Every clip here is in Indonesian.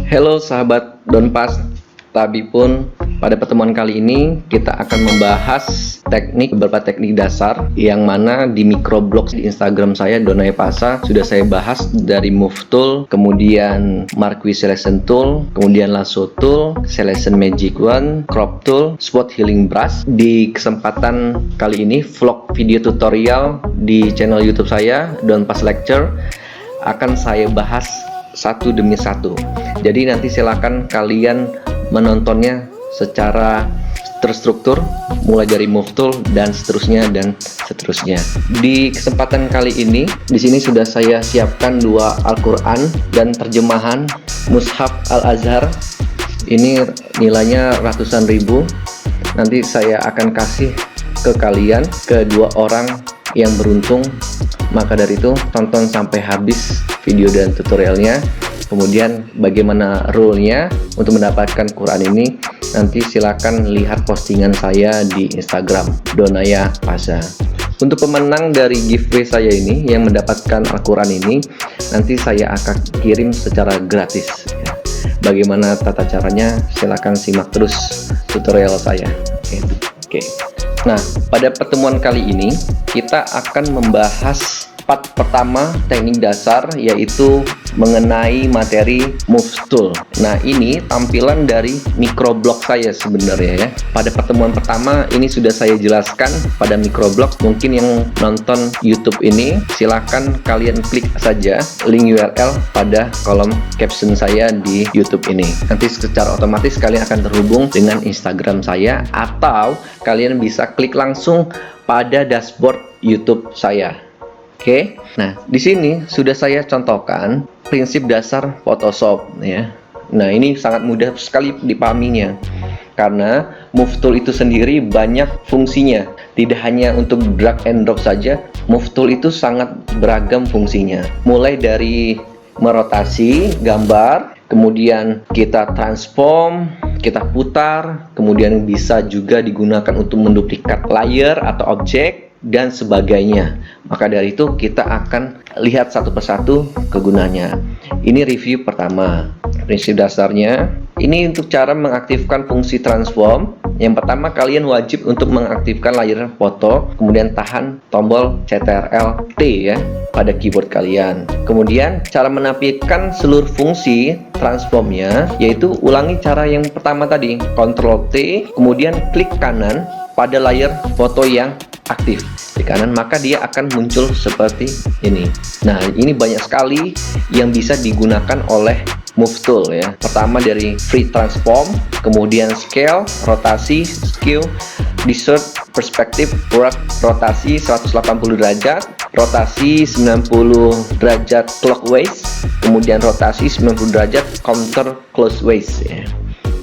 Halo sahabat Donpas, Tabi pun pada pertemuan kali ini kita akan membahas beberapa teknik dasar yang mana di microblog di Instagram saya Donaya Pasa sudah saya bahas dari Move Tool, kemudian Marquee Selection Tool, kemudian Lasso Tool, Selection Magic Wand, Crop Tool, Spot Healing Brush. Di kesempatan kali ini vlog video tutorial di channel YouTube saya Donpas Lecture akan saya bahas satu demi satu. Jadi nanti silakan kalian menontonnya secara terstruktur mulai dari Move Tool dan seterusnya. Di kesempatan kali ini di sini sudah saya siapkan dua Al-Qur'an dan terjemahan Mushaf Al-Azhar. Ini nilainya ratusan ribu. Nanti saya akan kasih ke kalian, ke dua orang yang beruntung. Maka dari itu tonton sampai habis video dan tutorialnya. Kemudian bagaimana rule-nya untuk mendapatkan Quran ini, nanti silakan lihat postingan saya di Instagram Donaya Pasa. Untuk pemenang dari giveaway saya ini yang mendapatkan Al-Quran ini, nanti saya akan kirim secara gratis. Bagaimana tata caranya, silakan simak terus tutorial saya. Oke. Nah, pada pertemuan kali ini kita akan membahas part pertama teknik dasar, yaitu mengenai materi Move Tool. Nah, ini tampilan dari microblog saya sebenarnya ya. Pada pertemuan pertama ini sudah saya jelaskan pada microblog. Mungkin yang nonton YouTube ini silakan kalian klik saja link URL pada kolom caption saya di YouTube ini. Nanti secara otomatis kalian akan terhubung dengan Instagram saya, atau kalian bisa klik langsung pada dashboard YouTube saya. Oke, nah di sini sudah saya contohkan prinsip dasar Photoshop ya. Nah, ini sangat mudah sekali dipahaminya karena Move Tool itu sendiri banyak fungsinya. Tidak hanya untuk drag and drop saja, Move Tool itu sangat beragam fungsinya. Mulai dari merotasi gambar, kemudian kita transform, kita putar, kemudian bisa juga digunakan untuk menduplikat layer atau objek dan sebagainya. Maka dari itu kita akan lihat satu persatu kegunaannya. Ini review pertama. Prinsip dasarnya ini untuk cara mengaktifkan fungsi transform. Yang pertama, kalian wajib untuk mengaktifkan layer foto, kemudian tahan tombol Ctrl+T ya pada keyboard kalian. Kemudian cara menampilkan seluruh fungsi transformnya, yaitu ulangi cara yang pertama tadi, Ctrl+T, kemudian klik kanan pada layer foto yang aktif di kanan, maka dia akan muncul seperti ini. Nah, ini banyak sekali yang bisa digunakan oleh Move Tool ya. Pertama dari free transform, kemudian scale, rotasi, skew, distort, perspektif, wrap, rotasi 180 derajat, rotasi 90 derajat clockwise, kemudian rotasi 90 derajat counter clockwise ya.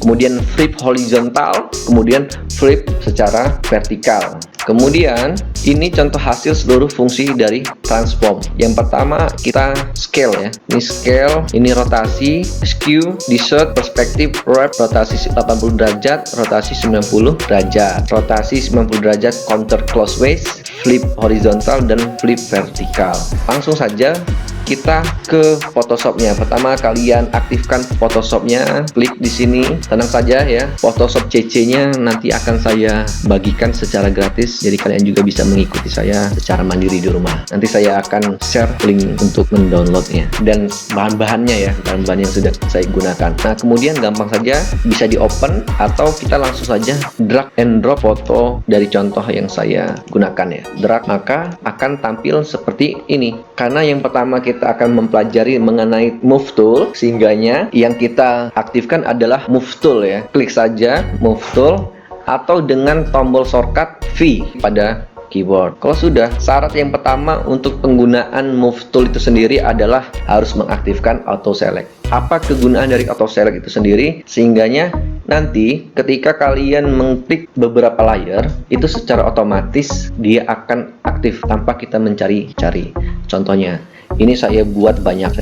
Kemudian flip horizontal, kemudian flip secara vertikal. Kemudian ini contoh hasil seluruh fungsi dari transform. Yang pertama kita scale ya. Ini scale, ini rotasi, skew, distort, perspektif, wrap, rotasi 80 derajat, rotasi 90 derajat, rotasi 90 derajat counter clockwise, flip horizontal dan flip vertikal. Langsung saja kita ke Photoshopnya. Pertama kalian aktifkan Photoshopnya, klik di sini. Tenang saja ya, Photoshop CC-nya nanti akan saya bagikan secara gratis, jadi kalian juga bisa mengikuti saya secara mandiri di rumah. Nanti saya akan share link untuk mendownloadnya dan bahan-bahannya ya, bahan-bahan yang sudah saya gunakan. Nah, kemudian gampang saja bisa di open atau kita langsung saja drag and drop foto dari contoh yang saya gunakan ya. Drag maka akan tampil seperti ini. Karena yang pertama kita akan mempelajari mengenai Move Tool, sehingganya yang kita aktifkan adalah Move Tool ya. Klik saja Move Tool atau dengan tombol shortcut V pada keyboard. Kalau sudah, syarat yang pertama untuk penggunaan Move Tool itu sendiri adalah harus mengaktifkan auto select. Apa kegunaan dari auto select itu sendiri? Sehingganya nanti ketika kalian mengklik beberapa layer, itu secara otomatis dia akan aktif tanpa kita mencari-cari. Contohnya, ini saya buat banyak,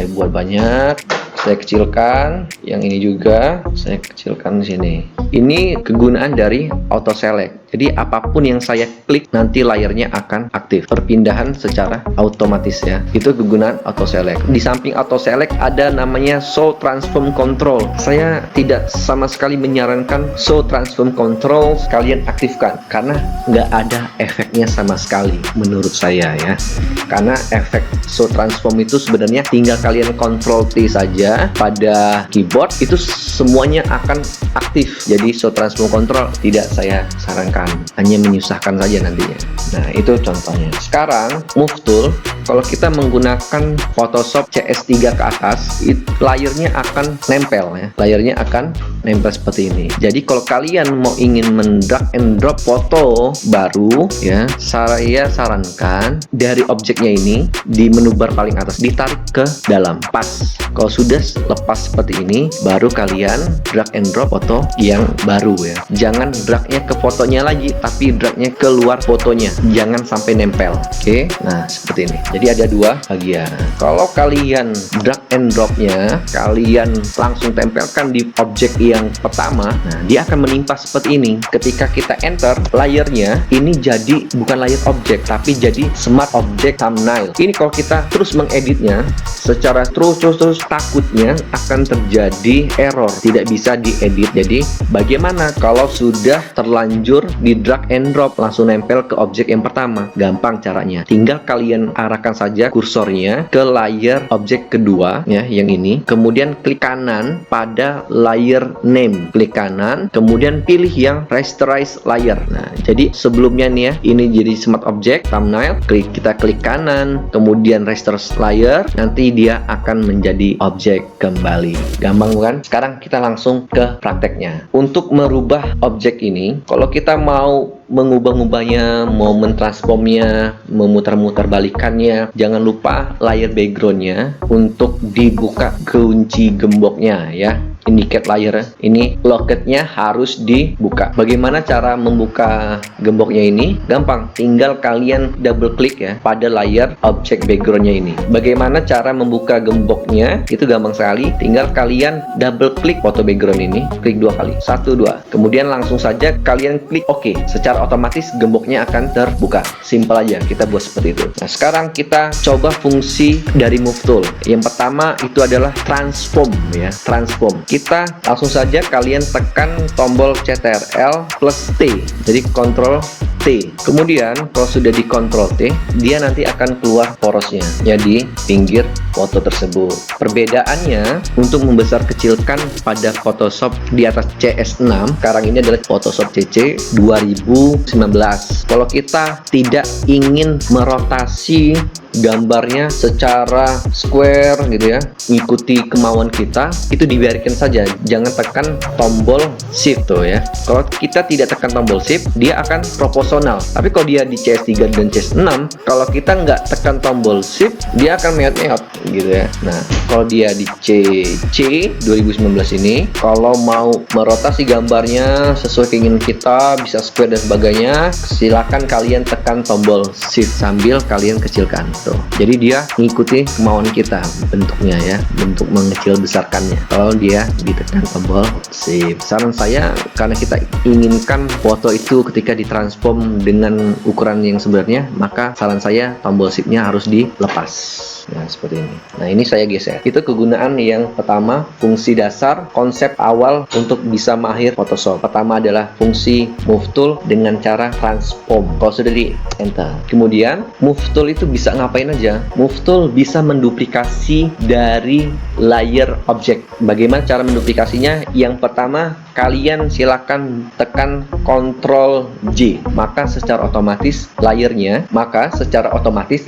saya kecilkan, yang ini juga saya kecilkan di sini. Ini kegunaan dari auto select. Jadi apapun yang saya klik nanti layarnya akan aktif. Perpindahan secara otomatis ya. Itu kegunaan auto select. Di samping auto select ada namanya show transform control. Saya tidak sama sekali menyarankan show transform control kalian aktifkan karena nggak ada efeknya sama sekali menurut saya ya. Karena efek show transform itu sebenarnya tinggal kalian Ctrl T saja pada keyboard, itu semuanya akan aktif. Jadi show transform control tidak saya sarankan, hanya menyusahkan saja nantinya. Nah itu contohnya. Sekarang move tool, kalau kita menggunakan Photoshop CS3 ke atas, layarnya akan nempel ya. Layarnya akan nempel seperti ini. Jadi kalau kalian mau ingin mendrag and drop foto baru ya, saya sarankan dari objeknya ini di menu bar paling atas ditarik ke dalam, pas. Kalau sudah lepas seperti ini, baru kalian drag and drop foto yang baru ya. Jangan dragnya ke fotonya lagi, tapi dragnya keluar fotonya, jangan sampai nempel. Oke, nah seperti ini. Jadi ada dua bagian. Kalau kalian drag and dropnya kalian langsung tempelkan di objek yang pertama, nah dia akan menimpa seperti ini. Ketika kita enter, layarnya ini jadi bukan layar objek, tapi jadi smart object thumbnail. Ini kalau kita terus mengeditnya secara terus takutnya akan terjadi error, tidak bisa diedit. Jadi bagaimana kalau sudah terlanjur di drag and drop langsung nempel ke objek yang pertama? Gampang caranya, tinggal kalian arahkan saja kursornya ke layar objek kedua ya, yang ini, kemudian klik kanan pada layer name, klik kanan, kemudian pilih yang rasterize layer. Nah jadi sebelumnya nih ya, ini jadi smart object thumbnail, kita klik kanan, kemudian rasterize layer, nanti dia akan menjadi objek kembali. Gampang bukan? Sekarang kita langsung ke prakteknya. Untuk merubah objek ini, kalau kita mau mengubah-ubahnya, mau mentransformnya, memutar-mutar balikannya, jangan lupa layer backgroundnya untuk dibuka kunci gemboknya ya. Indicate layer ini, locketnya harus dibuka. Bagaimana cara membuka gemboknya ini? Gampang, tinggal kalian double klik ya pada layar objek backgroundnya ini. Bagaimana cara membuka gemboknya? Itu gampang sekali, tinggal kalian double klik foto background ini, klik 2 kali, 1, 2, kemudian langsung saja kalian klik OK. Secara otomatis gemboknya akan terbuka. Simpel aja, kita buat seperti itu. Nah sekarang kita coba fungsi dari move tool. Yang pertama itu adalah transform ya, transform. Kita langsung saja kalian tekan tombol CTRL plus T, jadi Ctrl T. Kemudian kalau sudah di Ctrl T, dia nanti akan keluar porosnya ya di pinggir foto tersebut. Perbedaannya untuk membesar kecilkan pada Photoshop di atas CS6, sekarang ini adalah Photoshop CC 2019. Kalau kita tidak ingin merotasi gambarnya secara square gitu ya, ikuti kemauan kita, itu dibiarkan saja, jangan tekan tombol shift tuh ya. Kalau kita tidak tekan tombol shift, dia akan proporsional. Tapi kalau dia di CS3 dan CS6, kalau kita nggak tekan tombol shift, dia akan meot-meot gitu ya. Nah kalau dia di CC 2019 ini, kalau mau merotasi gambarnya sesuai keinginan kita, bisa square dan sebagainya, silakan kalian tekan tombol shift sambil kalian kecilkan. Tuh. Jadi dia mengikuti kemauan kita bentuknya ya, bentuk mengecil besarkannya. Kalau dia ditekan tombol shift. Saran saya, karena kita inginkan foto itu ketika ditransform dengan ukuran yang sebenarnya, maka saran saya tombol shift-nya harus dilepas. Nah seperti ini. Nah ini saya geser. Itu kegunaan yang pertama, fungsi dasar konsep awal untuk bisa mahir Photoshop. Pertama adalah fungsi move tool dengan cara transform. Kalau sudah di enter, kemudian move tool itu bisa ngapain aja? Move tool bisa menduplikasi dari layer objek. Bagaimana cara menduplikasinya? Yang pertama, kalian silakan tekan Ctrl J, maka secara otomatis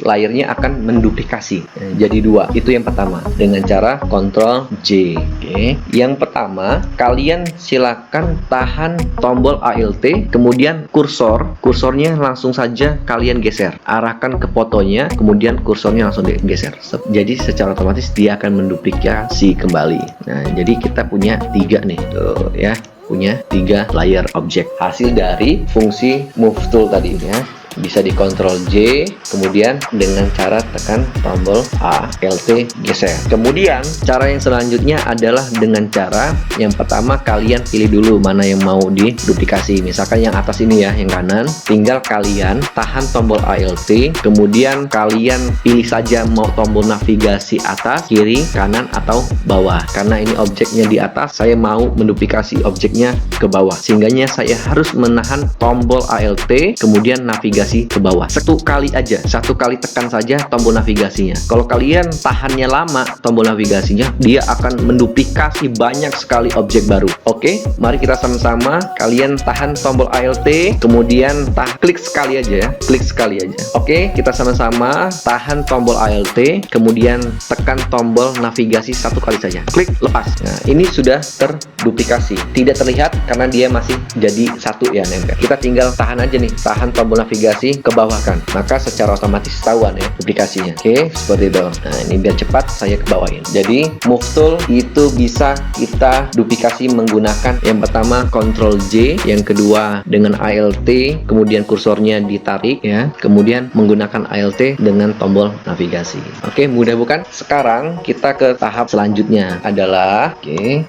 layernya akan menduplikasi jadi 2. Itu yang pertama dengan cara Ctrl J. Oke. Yang pertama, kalian silakan tahan tombol Alt, kemudian kursornya langsung saja kalian geser, arahkan ke fotonya, kemudian kursornya langsung digeser. Jadi secara otomatis dia akan menduplikasi kembali. Nah jadi kita punya 3 nih tuh ya, punya 3 layer objek hasil dari fungsi move tool tadi ya. bisa di Ctrl J, kemudian dengan cara tekan tombol Alt geser. Kemudian cara yang selanjutnya adalah dengan cara yang pertama kalian pilih dulu mana yang mau diduplikasi. Misalkan yang atas ini ya, yang kanan, tinggal kalian tahan tombol Alt, kemudian kalian pilih saja mau tombol navigasi atas, kiri, kanan, atau bawah. Karena ini objeknya di atas, saya mau menduplikasi objeknya ke bawah, sehingganya saya harus menahan tombol Alt, kemudian navigasi ke bawah. Satu kali aja, satu kali tekan saja tombol navigasinya. Kalau kalian tahannya lama tombol navigasinya, dia akan menduplikasi banyak sekali objek baru. Oke, mari kita sama-sama. Kalian tahan tombol Alt, kemudian klik sekali aja ya, klik sekali aja. Oke, kita sama-sama tahan tombol Alt, kemudian tekan tombol navigasi satu kali saja. Klik, lepas. Nah, ini sudah terduplikasi. Tidak terlihat karena dia masih jadi satu ya, nempel. Kita tinggal tahan aja nih, tahan tombol navigasi ke bawah kan, maka secara otomatis ketahuan ya duplikasinya. Oke, seperti itu. Nah, ini biar cepat saya kebawain. Jadi move tool itu bisa kita duplikasi menggunakan yang pertama Ctrl J, yang kedua dengan Alt, kemudian kursornya ditarik ya, kemudian menggunakan Alt dengan tombol navigasi. Oke, mudah bukan? Sekarang kita ke tahap selanjutnya adalah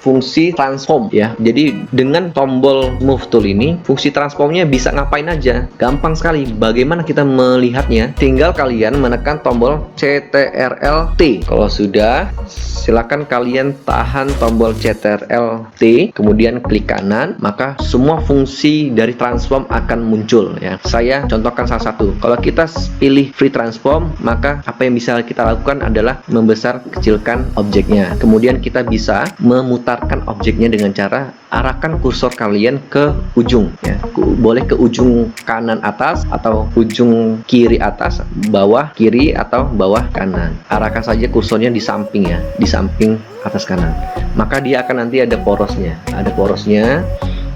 fungsi transform ya. Jadi dengan tombol move tool ini, fungsi transformnya bisa ngapain aja, gampang sekali. Bagaimana kita melihatnya? Tinggal kalian menekan tombol Ctrl T. Kalau sudah, silakan kalian tahan tombol Ctrl T, kemudian klik kanan, maka semua fungsi dari transform akan muncul ya. Saya contohkan salah satu. Kalau kita pilih free transform, maka apa yang bisa kita lakukan adalah membesar kecilkan objeknya. Kemudian kita bisa memutarkan objeknya dengan cara arahkan kursor kalian ke ujung ya. Boleh ke ujung kanan atas atau ujung kiri atas, bawah kiri atau bawah kanan. Arahkan saja kursornya di samping ya, di samping atas kanan. Maka dia akan nanti ada porosnya. Ada porosnya,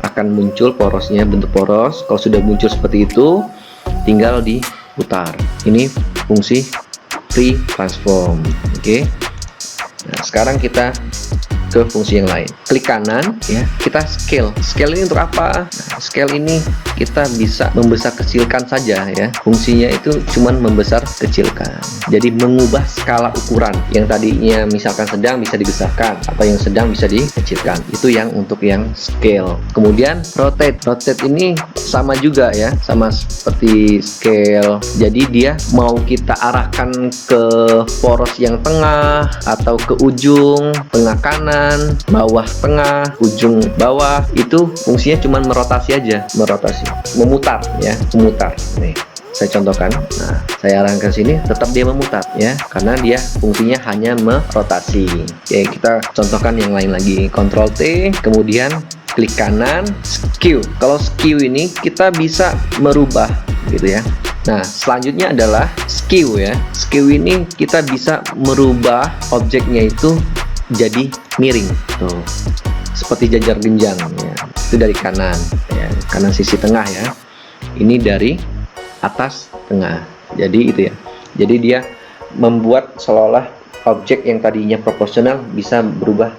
akan muncul porosnya, bentuk poros. Kalau sudah muncul seperti itu, tinggal diputar. Ini fungsi free transform. Oke. Nah, sekarang kita ke fungsi yang lain. Klik kanan ya, kita scale. Scale ini untuk apa? Nah, scale ini kita bisa membesar kecilkan saja ya. Fungsinya itu cuman membesar kecilkan. Jadi mengubah skala ukuran. Yang tadinya misalkan sedang bisa dibesarkan, atau yang sedang bisa dikecilkan. Itu yang untuk yang scale. Kemudian rotate. Rotate ini sama juga ya, sama seperti scale. Jadi dia mau kita arahkan ke poros yang tengah atau ke ujung tengah kanan, bawah tengah, ujung bawah, itu fungsinya cuma merotasi aja, merotasi, memutar ya, memutar. Nih, saya contohkan. Nah, saya arahkan ke sini, tetap dia memutar ya, karena dia fungsinya hanya merotasi. Oke, kita contohkan yang lain lagi. Ctrl T, kemudian klik kanan, skew. Kalau skew ini kita bisa merubah gitu ya. Nah, selanjutnya adalah skew ya. Skew ini kita bisa merubah objeknya itu jadi miring tuh, seperti jajar genjang ya. Itu dari kanan ya, kanan sisi tengah ya. Ini dari atas tengah. Jadi itu ya. Jadi dia membuat seolah-olah objek yang tadinya proporsional bisa berubah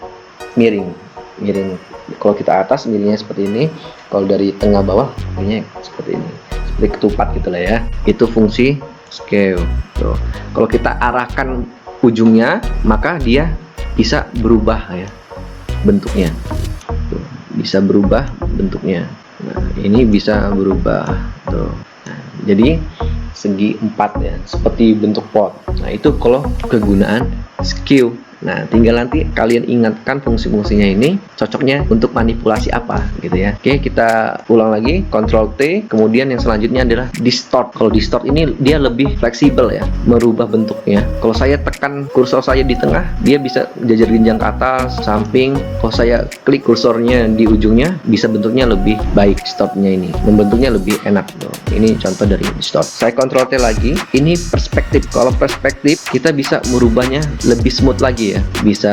miring. Miring. Kalau kita atas miringnya seperti ini, kalau dari tengah bawah miringnya seperti ini. Seperti ketupat gitu lah ya. Itu fungsi scale tuh. Kalau kita arahkan ujungnya, maka dia bisa berubah ya bentuknya. Tuh, bisa berubah bentuknya. Nah, ini bisa berubah tuh. Nah, jadi segi 4 ya, seperti bentuk pot. Nah, itu kalau kegunaan skew. Nah, tinggal nanti kalian ingatkan fungsi-fungsinya ini cocoknya untuk manipulasi apa gitu ya. Oke, kita ulang lagi. Ctrl T, kemudian yang selanjutnya adalah distort. Kalau distort ini dia lebih fleksibel ya, merubah bentuknya. Kalau saya tekan kursor saya di tengah, dia bisa jajar genjang ke atas, samping. Kalau saya klik kursornya di ujungnya, bisa bentuknya lebih baik. Distortnya ini membentuknya lebih enak tuh. Ini contoh dari distort. Saya Ctrl T lagi. Ini perspektif. Kalau perspektif kita bisa merubahnya lebih smooth lagi ya, bisa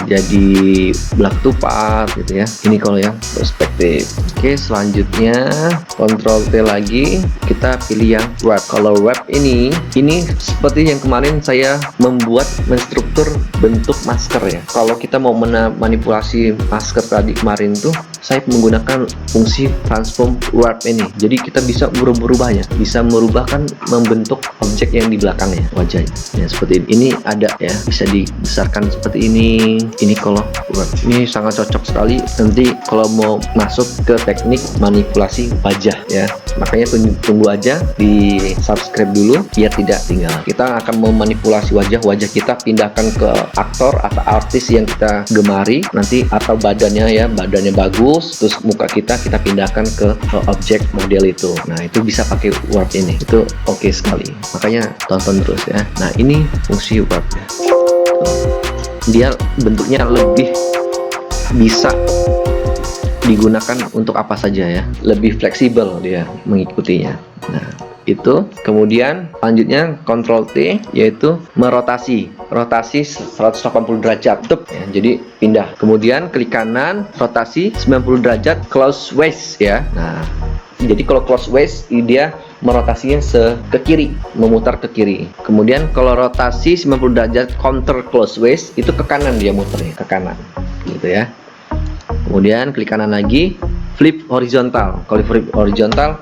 jadi belak tupat gitu ya. Ini kalau yang perspektif. Oke, selanjutnya Ctrl T lagi, kita pilih yang wrap. Kalau wrap ini seperti yang kemarin saya membuat menstruktur bentuk masker ya. Kalau kita mau manipulasi masker tadi kemarin tuh, saya menggunakan fungsi transform warp ini. Jadi kita bisa berubah ya, bisa merubahkan membentuk objek yang di belakangnya, wajahnya. Ya, seperti ini ada ya, bisa dibesarkan seperti ini. Ini kalau ini sangat cocok sekali nanti kalau mau masuk ke teknik manipulasi wajah ya. Makanya tunggu aja, di subscribe dulu biar tidak tinggal. Kita akan memanipulasi wajah kita, pindahkan ke aktor atau artis yang kita gemari nanti, atau badannya ya, badannya bagus, terus muka kita pindahkan ke objek model itu. Nah itu bisa pakai warp ini, itu oke sekali. Makanya tonton terus ya. Nah ini fungsi warpnya, dia bentuknya lebih bisa digunakan untuk apa saja ya, lebih fleksibel dia mengikutinya. Nah itu kemudian lanjutnya Ctrl T, yaitu merotasi, rotasi 180 derajat ya, jadi pindah. Kemudian klik kanan, rotasi 90 derajat clockwise ya. Nah jadi kalau clockwise dia merotasinya ke kiri, memutar ke kiri. Kemudian kalau rotasi 90 derajat counter clockwise itu ke kanan, dia muternya ke kanan gitu ya. Kemudian klik kanan lagi, flip horizontal. Kalau flip horizontal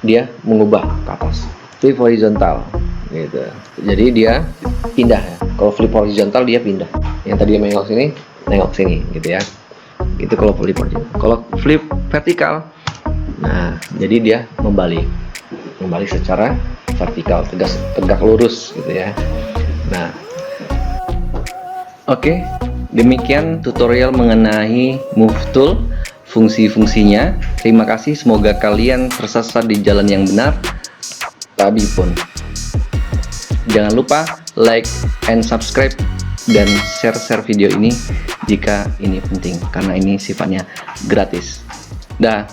dia mengubah ke atas, flip horizontal gitu. Jadi dia pindah ya. Kalau flip horizontal dia pindah, yang tadi nengok sini gitu ya. Itu kalau flip horizontal. Kalau flip vertikal, nah jadi dia membalik secara vertikal, tegak lurus gitu ya. Nah oke, demikian tutorial mengenai Move Tool, fungsi-fungsinya. Terima kasih, semoga kalian tersesat di jalan yang benar. Tapi pun jangan lupa like and subscribe dan share video ini jika ini penting, karena ini sifatnya gratis. Dah.